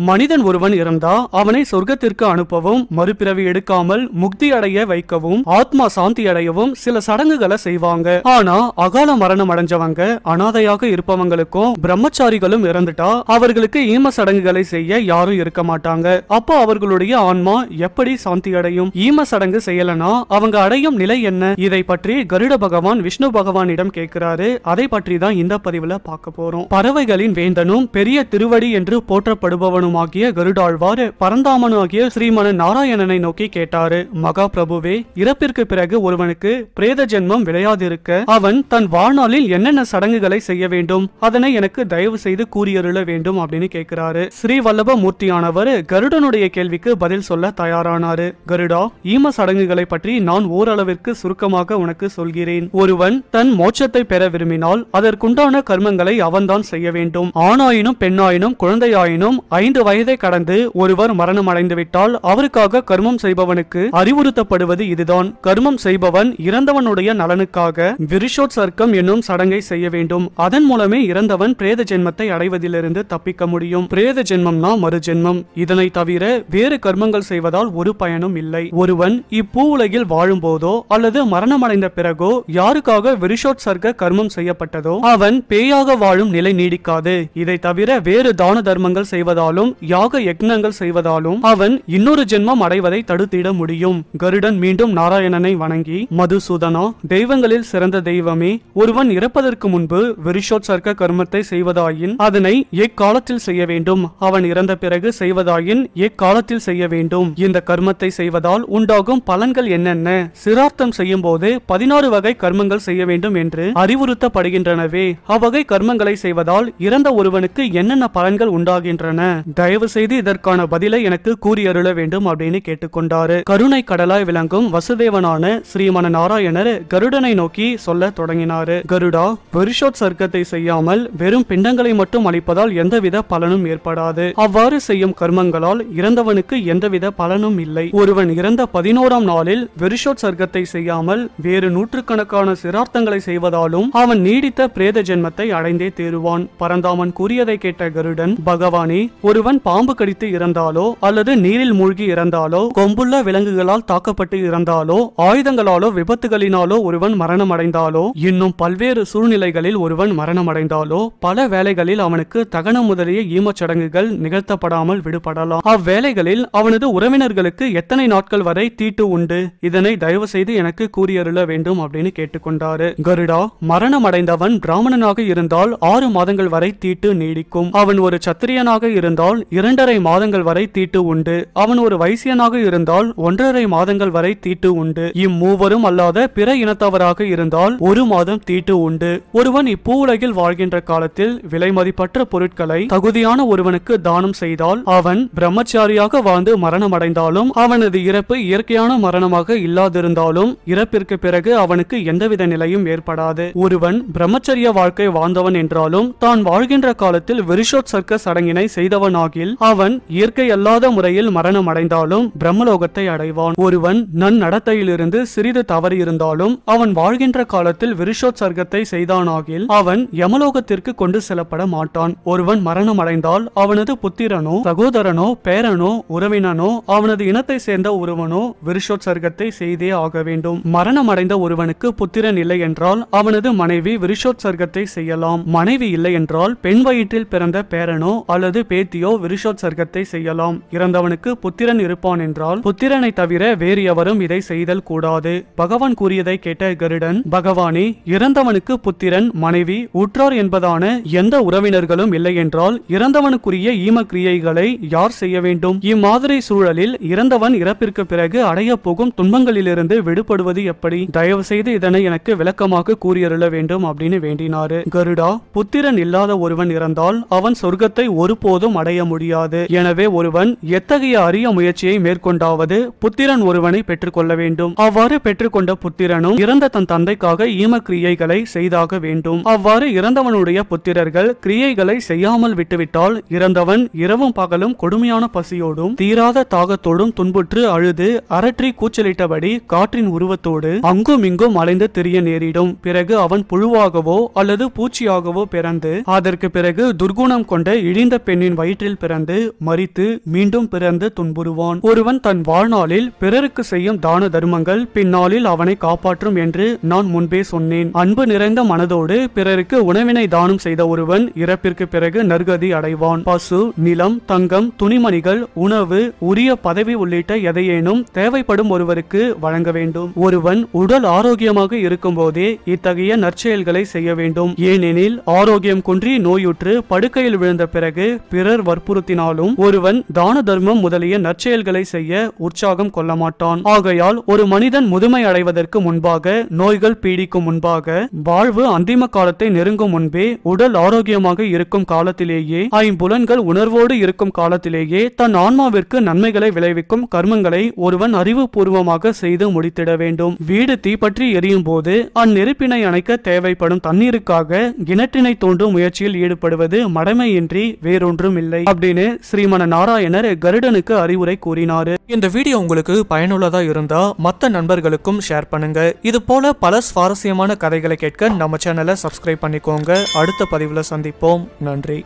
மனிதன் ஒருவன் இருந்தா அவனை சொர்க்கத்திற்கு அனுப்பவும், மறுபிறவி எடுக்காமல் முக்தி அடைய வைக்கவும், ஆத்மா சாந்தி அடையவும் சில சடங்குகளை செய்வாங்க. ஆனா அகால மரணம் அடைஞ்சவங்க, அனாதையாக இருப்பவங்களுக்கும் பிரம்மச்சாரிகளும் இறந்துட்டா அவர்களுக்கு ஈம சடங்குகளை செய்ய யாரும் இருக்க மாட்டாங்க. அப்போ அவர்களுடைய ஆன்மா எப்படி சாந்தி அடையும்? ஈம சடங்கு செய்யலனா அவங்க அடையும் நிலை என்ன? இதை பற்றி கருட பகவான் விஷ்ணு பகவானிடம் கேட்கிறாரு. அதை பற்றி தான் இந்த பதிவுல பார்க்க போறோம். பறவைகளின் வேந்தனும் பெரிய திருவடி என்று போற்றப்படுபவனுமாகிய கருடாழ்வார் பரந்தாமனாகிய ஸ்ரீமன் நாராயணனை நோக்கி கேட்டாரு. மகா பிரபுவே, இறப்பிற்கு பிறகு ஒருவனுக்கு பிரேத ஜென்மம் விளையாதிருக்க அவன் தன் வாழ்நாளில் என்னென்ன சடங்குகளை செய்ய வேண்டும், அதனை எனக்கு தயவு செய்து கூறியருள வேண்டும் அப்படின்னு கேட்கிறாரு. ஸ்ரீ வல்லப மூர்த்தியானவர் கருடனுடைய கேள்விக்கு பதில் சொல்ல தயாரானாரு. கருடா, ஈம சடங்குகளை பற்றி நான் ஓரளவிற்கு சுருக்கமாக உனக்கு சொல்கிறேன். ஒருவன் தன் மோட்சத்தை பெற விரும்பினால் அதற்குண்டான கர்மங்களை அவன்தான் செய்ய வேண்டும். ஆணாயினும் பெண்ணாயினும் குழந்தையாயினும் 5 வயதை கடந்து ஒருவர் மரணம் அடைந்து விட்டால் அவருக்காக கர்மம் செய்பவனுக்கு அறிவுறுத்தப்படுவது இதுதான். கர்மம் செய்பவன் இறந்தவனுடைய நலனுக்காக விருஷோத்சர்க்கம் என்னும் சடங்கை செய்ய வேண்டும். அதன் மூலமே இறந்தவன் பிரேத ஜென்மத்தை அடைவதிலிருந்து தப்பிக்க முடியும். பிரேத ஜென்மம்னா மறு ஜென்மம். இதனை தவிர வேறு கர்மங்கள் செய்வதால் ஒரு பயனும் இல்லை. ஒருவன் இப்பூ உலகில் வாழும் போதோ அல்லது மரணமடைந்த பிறகோ யாருக்காக விருஷோத்சர்க்க கர்மம் செய்யப்பட்டதோ அவன் பேயாக வாழும் நிலை நீடிக்காது. இதை தவிர வேறு தான தர்மங்கள் செய்வதாலும் யாக யக்னங்கள் செய்வதாலும் அவன் இன்னொரு ஜென்மம் அடைவதை தடுத்திட முடியும். கருடன் மீண்டும் நாராயணனை வணங்கி, மதுசூதனா, தெய்வங்களில் சிறந்த தெய்வமே, ஒருவன் இறப்பதற்கு முன்பு விருஷோத்சர்க்க கர்மத்தை செய்வதாயின் அதனை எக்காலத்தில் செய்ய வேண்டும். அவன் இறந்த பிறகு செய்வதாயின் எக்காலத்தில் செய்ய வேண்டும். இந்த கர்மத்தை செய்வதால் உண்டாகும் பலன்கள் என்னென்ன? சிரார்த்தம் செய்யும் போது 16 வகை கர்மங்கள் செய்ய வேண்டும் என்று அறிவுறுத்தப்படுகின்றனவே. அவ்வகை கர்மங்களை செய்வதால் இறந்த ஒருவனுக்கு என்னென்ன பலன்கள் உண்டாகின்றன? தயவு செய்து இதற்கான பதிலை எனக்கு கூறியருள வேண்டும் அப்படின்னு கேட்டுக்கொண்டாரு. கருணை கடலாய் விளங்கும் வசுதேவனான ஸ்ரீமன் நாராயணர் கருடனை நோக்கி சொல்ல தொடங்கினாரு. கருடா, விருஷோத்சர்க்கத்தை செய்யாமல் வெறும் பிண்டங்களை மட்டும் அளிப்பதால் எந்தவித பலனும் ஏற்படாது. அவ்வாறு செய்யும் கர்மங்களால் இறந்தவனுக்கு எந்தவித பலனும் இல்லை. ஒருவன் இறந்த 11ஆம் நாளில் விருஷோத்சர்க்கத்தை செய்யாமல் வேறு நூற்றுக்கணக்கான சிரார்த்தங்களை செய்வதாலும் அவன் நீடித்த பிரேத ஜென்மத்தை அடைந்தே தேருவான். பரந்தாமன் கூறியதை கேட்ட கருடன், பகவானே, ஒருவன் பாம்பு கடித்து இறந்தாலோ அல்லது நீரில் மூழ்கி இறந்தாலோ, கொம்புள்ள விலங்குகளால் தாக்கப்பட்டு இறந்தாலோ, ஆயுதங்களாலோ விபத்துகளினாலோ ஒருவன் மரணம் அடைந்தாலோ, இன்னும் பல்வேறு சூழ்நிலைகளில் ஒருவன் மரணம் அடைந்தாலோ பல வேளைகளில் அவனுக்கு தகனம் முதலிய ஈமச் சடங்குகள் நிகழ்த்தப்படாமல் விடுபடலாம். அவ்வேளைகளில் அவனது உறவினர்களுக்கு எத்தனை நாட்கள் வரை தீட்டு உண்டு? இதனை தயவு செய்து எனக்கு கூறியருள வேண்டும் அப்படின்னு கேட்டுக்கொண்டாரு. கருடா, மரணம் அடைந்தவன் பிராமணனாக இருந்தால் 6 மாதங்கள் வரை தீட்டு நீடிக்கும். அவன் ஒரு சத்திரியனாக இருந்தால் 2.5 மாதங்கள் வரை தீட்டு உண்டு. அவன் ஒரு வைசியனாக இருந்தால் 1.5 மாதங்கள் வரை தீட்டு உண்டு. இம்மூவரும் அல்லாத பிற இனத்தவராக இருந்தால் 1 மாதம் தீட்டு உண்டு. ஒருவன் இப்பூ உலகில் வாழ்கின்ற காலத்தில் விலை மதிப்பற்ற பொருட்களை தகுதியான ஒருவனுக்கு தானம் செய்தால் அவன் பிரம்மச்சாரியாக வாழ்ந்து மரணம் அடைந்தாலும் அவனது இறப்பு இயற்கையான மரணமாக இல்லாதிருந்தாலும் இறப்பிற்கு பிறகு அவனுக்கு எந்தவித நிலையும் ஏற்படாது. ஒருவன் பிரம்மச்சரிய வாழ்க்கை வாழ்ந்தவன் என்றாலும் தான் வாழ்கின்ற காலத்தில் விருஷோத்சர்க்க சடங்கினை செய்தவனாகில் அவன் இயற்கை அல்லாத முறையில் மரணம் அடைந்தாலும் பிரம்மலோகத்தை அடைவான். ஒருவன் நன்னடத்தையிலிருந்து சிறிது தவறி இருந்தாலும் அவன் வாழ்கின்ற காலத்தில் விருஷோத்சர்க்கத்தை செய்தானாகில் அவன் யமலோகத்திற்கு கொண்டு செல்லப்பட மாட்டான். ஒருவன் மரணம் அடைந்தால் அவனது புத்திரனோ சகோதரனோ பேரனோ உறவினனோ அவனது இனத்தை சேர்ந்த ஒருவனோ விருஷோத்சர்க்கத்தை செய்தே ஆக வேண்டும். மரணம் அடைந்த ஒருவனுக்கு புத்திரன் இல்லை என்றால் அவனது மனைவி விருஷோத்சர்க்கத்தை செய்யலாம். மனைவி இல்லை என்றால் பெண் வயிற்றில் பிறந்த பேரனோ அல்லது பேத்தியோ விருஷோத்சர்க்கத்தை செய்யலாம். இறந்தவனுக்கு புத்திரன் இருப்பான் என்றால் புத்திரனை தவிர வேறு எவரும் இதை செய்தல் கூடாது. பகவான் கூறியதை கேட்ட கருடன், பகவானே, இறந்தவனுக்கு புத்திரன், மனைவி, உற்றார் என்பதான எந்த உறவினர்களும் இல்லை என்றால் இறந்தவனுக்குரிய ஈம கிரியைகளை யார் செய்ய வேண்டும்? இம்மாதிரி சூழலில் இறந்தவன் இறப்பிற்கு பிறகு அடைய போகும் துன்பங்களிலிருந்து விடுபடுவது எப்படி? தயவு செய்து இதனை எனக்கு விளக்கமாக கூறியருள வேண்டும் அப்படின்னு வேண்டினாரு. கருடா, புத்திரன் இல்லாத ஒருவன் இறந்தால் அவன் சொர்க்கத்தை ஒருபோதும் அடைய முடியாது. எனவே ஒருவன் எத்தகைய அரிய முயற்சியை மேற்கொண்டாவது புத்திரன் ஒருவனை பெற்றுக்கொள்ள வேண்டும். அவ்வாறு பெற்றுக்கொண்ட புத்திரனும் இறந்த தன் தந்தைக்காக ஈம கிரியைகளை செய்தாக வேண்டும். அவ்வாறு இறந்தவனுடைய புத்திரர்கள் கிரியைகளை செய்யாமல் விட்டுவிட்டால் இறந்தவன் இரவும் பகலும் கொடுமையான பசியோடும் தீராத தாகத்தோடும் துன்புற்று அழுது அரற்றி கூச்சலிட்டபடி காற்றின் உருவத்தோடு அங்கும் இங்கும் அலைந்து திரிய நேரிடும். பிறகு அவன் புழுவாகவோ அல்லது பூச்சியாகவோ பிறந்து அதற்கு பிறகு துர்குணம் கொண்ட இழிந்த பெண்ணின் வயிற்றில் வயிற்றில் பிறந்து மரித்து மீண்டும் பிறந்து துன்புறுவான். ஒருவன் தன் வாழ்நாளில் பிறருக்கு செய்யும் தான தர்மங்கள் பின்னாளில் அவனை காப்பாற்றும் என்று நான் முன்பே சொன்னேன். அன்பு நிறைந்த மனதோடு பிறருக்கு உணவினை தானம் செய்த ஒருவன் இறப்பிற்கு பிறகு நற்கதி அடைவான். பசு, நிலம், தங்கம், துணிமணிகள், உணவு, உரிய பதவி உள்ளிட்ட எதையேனும் தேவைப்படும் ஒருவருக்கு வழங்க வேண்டும். ஒருவன் உடல் ஆரோக்கியமாக இருக்கும் போதே இத்தகைய நற்செயல்களை செய்ய வேண்டும். ஏனெனில் ஆரோக்கியம் குன்றி நோயுற்று படுக்கையில் விழுந்த பிறகு பிறர் வற்புறுத்தினாலும் ஒருவன் தான தர்மம் முதலிய நற்செயல்களை செய்ய உற்சாகம் கொள்ள மாட்டான். ஆகையால் ஒரு மனிதன் முதுமை அடைவதற்கு முன்பாக, நோய்கள் பீடிக்கும் முன்பாக, வாழ்வு அந்திம காலத்தை நெருங்கும் முன்பே, உடல் ஆரோக்கியமாக இருக்கும் காலத்திலேயே, ஐம்புலன்கள் உணர்வோடு இருக்கும் காலத்திலேயே தன் ஆன்மாவிற்கு நன்மைகளை விளைவிக்கும் கர்மங்களை ஒருவன் அறிவுபூர்வமாக செய்து முடித்திட வேண்டும். வீடு தீப்பற்றி எரியும் போது அந்நெருப்பினை அணைக்க தேவைப்படும் தண்ணீருக்காக கிணற்றினை தோண்டும் முயற்சியில் ஈடுபடுவது மடமையின்றி வேறொன்றும் இல்லை அப்படின்னு ஸ்ரீமன நாராயணர் கருடனுக்கு அறிவுரை கூறினாரு. இந்த வீடியோ உங்களுக்கு பயனுள்ளதா இருந்தா மத்த நண்பர்களுக்கும் ஷேர் பண்ணுங்க. இது போல பல சுவாரஸ்யமான கதைகளை கேட்க நம்ம சேனலை சப்ஸ்கிரைப் பண்ணிக்கோங்க. அடுத்த பதிவுல சந்திப்போம். நன்றி.